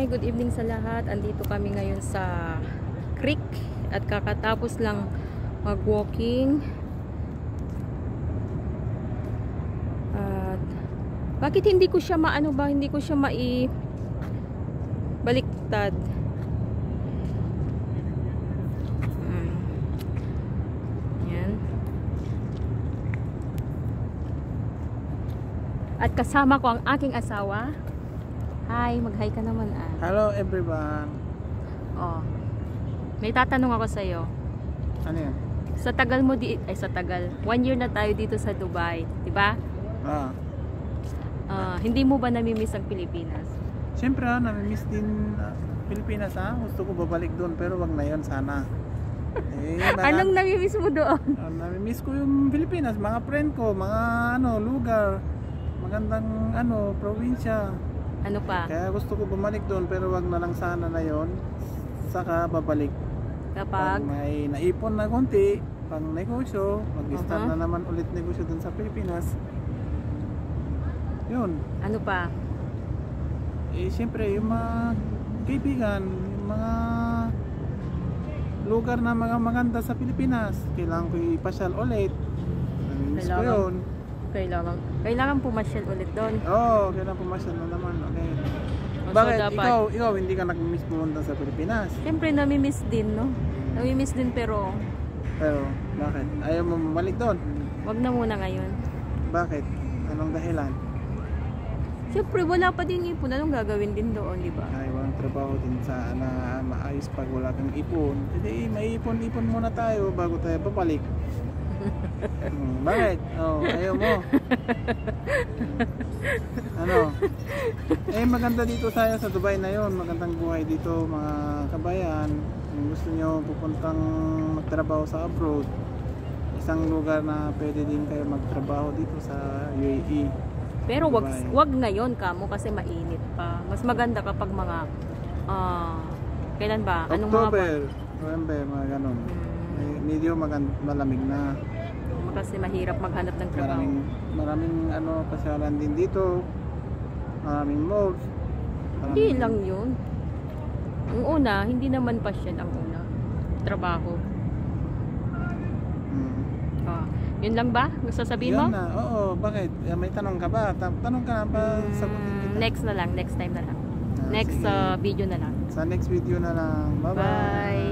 Hi, good evening sa lahat. Andito kami ngayon sa creek at kakatapos lang mag-walking. At bakit hindi ko siya hindi ko siya baliktad. Yan. At kasama ko ang aking asawa. Hi, mag-hi ka naman ah. Hello everyone. Oh. May tatanong ako sa iyo. Ano yan? Sa tagal mo sa tagal. 1 year na tayo dito sa Dubai, 'di ba? Hindi mo ba nami-miss ang Pilipinas? Siyempre, nami-miss din Pilipinas ha. Gusto ko babalik doon pero wag na 'yon sana. Anong nami-miss mo doon? Nami-miss ko yung Pilipinas, mga friend ko, mga lugar, magandang probinsya. Ano pa? Kaya gusto ko bumalik doon pero wag na lang sana na 'yon. Saka babalik. Kapag may naipon na konti, pang negosyo, mag-start na naman ulit negosyo doon sa Pilipinas. Yun. Ano pa? Siyempre, yung mga kaibigan, yung mga lugar na mga maganda sa Pilipinas, kailangan ko ipasyal ulit. Nami-miss ko yun. Kailangan pumasyal ulit doon. Oo, kailangan pumasyal na naman ulit. So, bakit? dapat, Ikaw hindi ka nag-miss pumunta sa Pilipinas? siyempre, nami-miss din, no? Nami-miss din pero bakit? Ayaw mo bumalik doon? wag na muna ngayon. Bakit? Anong dahilan? Siyempre, wala pa din ipon. Anong gagawin din doon, di ba? Ay, walang trabaho din sa maayos pag wala kang ipon. Hindi, may ipon-ipon muna tayo bago tayo babalik. Bakit? Ayaw mo. Maganda dito tayo sa Dubai na yon. Magandang buhay dito mga kabayan. Kung gusto nyo pupuntang magtrabaho sa abroad, isang lugar na pwede din kayo magtrabaho dito sa UAE. Pero wag ngayon kamo kasi mainit pa. Mas maganda kapag mga kailan ba? Anong October, November, mga ganun. Medyo malamig na. Kasi mahirap maghanap ng trabaho. Maraming pasyalan din dito. Maraming malls. Hindi lang yun. Ang una, hindi naman pasyan ang una. Trabaho. Yun lang ba? Gusto sabihin mo? Yun na, oo. Bakit? May tanong ka ba? Tanong ka na pa, sagutin kita. Next na lang, next time na lang. Next video na lang. Sa next video na lang. Bye-bye. Bye.